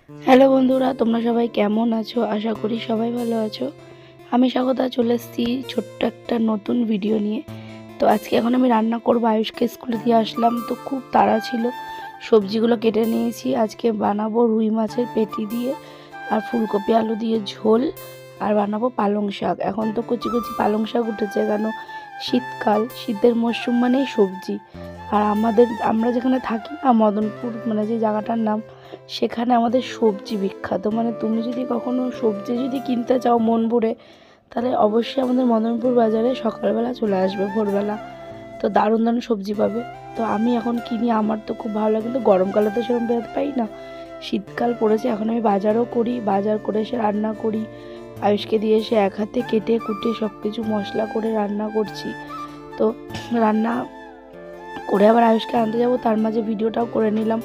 Hello বন্ধুরা, তোমরা সবাই কেমন আছো? আশা করি সবাই ভালো আছো। আমি স্বাগতা চলে এসেছি ছোট্ট একটা নতুন ভিডিও নিয়ে। তো আজকে এখন আমি রান্না করবো। আয়ুষকে স্কুলে দিয়ে আসলাম, তো খুব তাড়া ছিল। সবজিগুলো কেটে নিয়েছি। আজকে বানাবো রুই মাছের পেটি দিয়ে আর ফুলকপি আলু দিয়ে ঝোল, আর বানাবো পালং শাক। এখন তো কচি কচি পালং শাক উঠেছে, কেন শীতকাল, শীতের মরশুম মানেই সবজি। আর আমরা যেখানে থাকি না, মদনপুর মানে যে জায়গাটার নাম, সেখানে আমাদের সবজি বিখ্যাত। মানে তুমি যদি কখনো সবজি যদি কিনতে চাও মন ভরে, তাহলে অবশ্যই আমাদের মদনপুর বাজারে সকালবেলা চলে আসবে, ভোরবেলা। তো দারুণ দারুণ সবজি পাবে। তো আমি এখন কিনি, আমার তো খুব ভালো লাগে, কিন্তু গরমকালে তো সেরকম বেরোতে পারি না। শীতকাল পড়েছে, এখন আমি বাজারও করি, বাজার করে এসে রান্না করি। আয়ুষকে দিয়ে এসে এক হাতে কেটে কুটে সব কিছু মশলা করে রান্না করছি। তো রান্না করে আবার আয়ুষকে আনতে যাবো, তার মাঝে ভিডিওটাও করে নিলাম।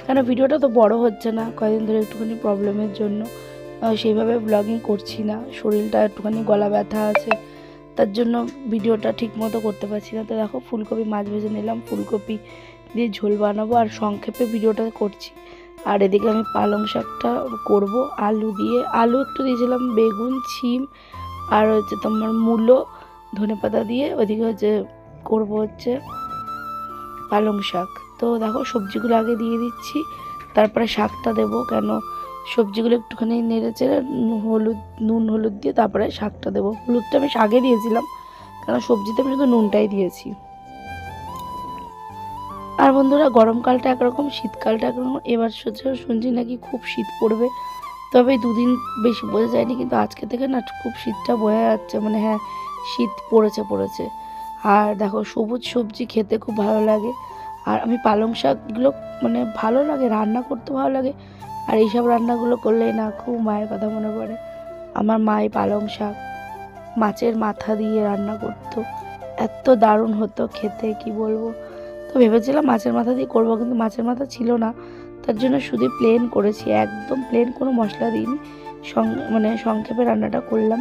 কেন ভিডিওটা তো বড় হচ্ছে না, কয়েকদিন ধরে একটুখানি প্রবলেমের জন্য সেইভাবে ব্লগিং করছি না। শরীরটা একটুখানি গলা ব্যথা আছে, তার জন্য ভিডিওটা ঠিক মতো করতে পারছি না। তো দেখো, ফুলকপি মাছ ভেজে নিলাম, ফুলকপি দিয়ে ঝোল বানাবো আর সংক্ষেপে ভিডিওটা করছি। আর এদিকে আমি পালং শাকটা করব আলু দিয়ে। আলু একটু দিয়েছিলাম, বেগুন, শিম আর হচ্ছে তোমার মূলো, ধনেপাতা দিয়ে। ওইদিকে হচ্ছে করবো হচ্ছে পালং শাক। তো দেখো, সবজিগুলো আগে দিয়ে দিচ্ছি, তারপরে শাকটা দেবো। কেন সবজিগুলো একটুখানি নেড়ে চেড়ে নুন হলুদ দিয়ে তারপরে শাকটা দেবো। হলুদটা আমি শাকে দিয়েছিলাম, কেন সবজিতে আমি শুধু নুনটাই দিয়েছি। আর বন্ধুরা, গরমকালটা একরকম, শীতকালটা একরকম। এবার শুনছি নাকি খুব শীত পড়বে, তবে দুদিন বেশি বোঝা যায়নি, কিন্তু আজকে থেকে না খুব শীতটা বোঝা যাচ্ছে। মানে হ্যাঁ, শীত পড়েছে। আর দেখো, সবুজ সবজি খেতে খুব ভালো লাগে। আর আমি পালং শাকগুলো মানে ভালো লাগে, রান্না করতে ভালো লাগে। আর এইসব রান্নাগুলো করলেই না খুব মায়ের কথা মনে পড়ে। আমার মা এই পালং শাক মাছের মাথা দিয়ে রান্না করতো, এত দারুণ হতো খেতে, কি বলবো। তো ভেবেছিলাম মাছের মাথা দিয়ে করবো, কিন্তু মাছের মাথা ছিল না, তার জন্য শুধু প্লেন করেছি, একদম প্লেন, কোনো মশলা দিইনি। মানে সংক্ষেপে রান্নাটা করলাম।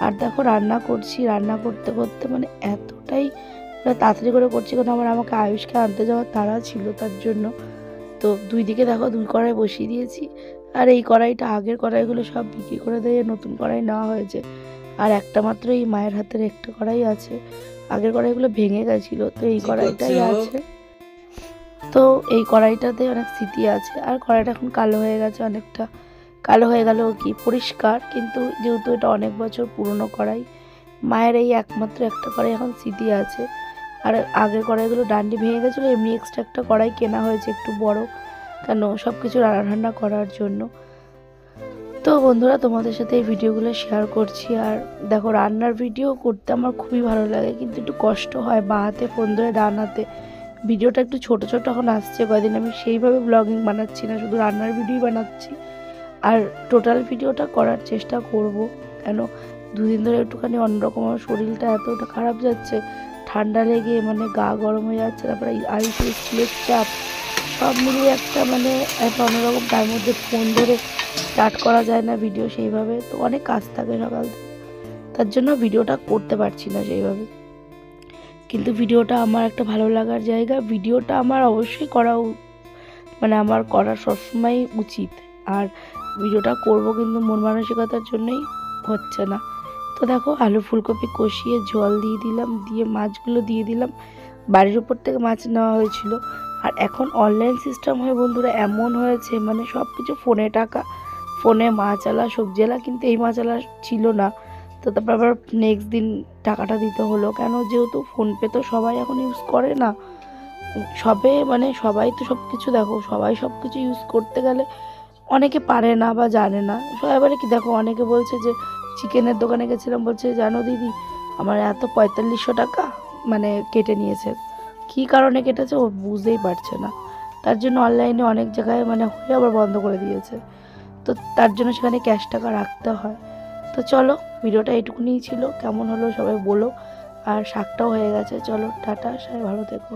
আর দেখো, রান্না করছি, রান্না করতে করতে মানে এতটাই তাড়াতাড়ি করে করছি, কারণ আমাকে আয়ুষকে আনতে যাওয়ার তাড়া ছিল, তার জন্য। তো দুই দিকে দেখো, দুই কড়াই বসিয়ে দিয়েছি। আর এই কড়াইটা, আগের কড়াইগুলো সব বিক্রি করে দিয়ে নতুন কড়াই নেওয়া হয়েছে। আর একটা মাত্র এই মায়ের হাতের একটা কড়াই আছে, আগের কড়াইগুলো ভেঙে গেছিলো, তো এই কড়াইটাই আছে। তো এই কড়াইটাতে অনেক স্মৃতি আছে। আর কড়াইটা এখন কালো হয়ে গেছে, অনেকটা কালো হয়ে গেল কি, পরিষ্কার, কিন্তু যেহেতু এটা অনেক বছর পুরনো কড়াই, মায়ের এই একমাত্র একটা কড়াই এখন স্মৃতি আছে। আর আগের কড়াইগুলো ডান্ডি ভেঙে গেছিলো, এমনি এক্সট্রা একটা কড়াই কেনা হয়েছে একটু বড়, কেন সব কিছু রান্না ঠান্না করার জন্য। তো বন্ধুরা, তোমাদের সাথে এই ভিডিওগুলো শেয়ার করছি। আর দেখো, রান্নার ভিডিও করতে আমার খুবই ভালো লাগে, কিন্তু একটু কষ্ট হয় বাঁ হাতে ফোন ধরে ডান হাতে। ভিডিওটা একটু ছোট ছোট এখন আসছে, কয়দিন আমি সেইভাবে ব্লগিং বানাচ্ছি না, শুধু রান্নার ভিডিওই বানাচ্ছি। আর টোটাল ভিডিওটা করার চেষ্টা করব, কেন দুদিন ধরে একটুখানি অন্যরকম, আমার শরীরটা এতটা খারাপ যাচ্ছে, ঠান্ডা লেগে মানে গা গরম হয়ে যাচ্ছে, তারপরে আইসিউ স্কুলের চাপ, সব মিলিয়ে একটা মানে একটা অন্যরকম। তার মধ্যে ফোন ধরে স্টার্ট করা যায় না ভিডিও সেইভাবে, তো অনেক কাজ থাকে সকাল থেকে, তার জন্য ভিডিওটা করতে পারছি না সেইভাবে। কিন্তু ভিডিওটা আমার একটা ভালো লাগার জায়গা, ভিডিওটা আমার অবশ্যই মানে আমার করা সবসময় উচিত। আর ভিডিওটা করব, কিন্তু মন মানসিকতার জন্যই হচ্ছে না। তো দেখো, আলু ফুলকপি কষিয়ে জল দিয়ে দিলাম, দিয়ে মাছগুলো দিয়ে দিলাম। বাড়ির উপর থেকে মাছ নেওয়া হয়েছিল। আর এখন অনলাইন সিস্টেম হয়ে বন্ধুরা এমন হয়েছে, মানে সব কিছু ফোনে টাকা, ফোনে মাছ আলা সবজি আলা, কিন্তু এই মাছ আলা ছিল না। তো তারপর আবার নেক্সট দিন টাকাটা দিতে হলো, কেন যেহেতু ফোনপে তো সবাই এখন ইউজ করে না। মানে সবাই তো সব কিছু, দেখো সবাই সব কিছু ইউজ করতে গেলে অনেকে পারে না বা জানে না। সবাই এবারে কি, দেখো অনেকে বলছে যে চিকেনের দোকানে গেছিলাম, বলছে জানো দিদি, আমার এত 4500 টাকা মানে কেটে নিয়েছে। কী কারণে কেটেছে ও বুঝতেই পারছে না, তার জন্য অনলাইনে অনেক জায়গায় মানে হয়ে আবার বন্ধ করে দিয়েছে। তো তার জন্য সেখানে ক্যাশ টাকা রাখতে হয়। তো চলো, ভিডিওটা এইটুকুনিই ছিল, কেমন হলো সবাই বলো। আর শাকটাও হয়ে গেছে, চলো টাটা, সবাই ভালো থেকো।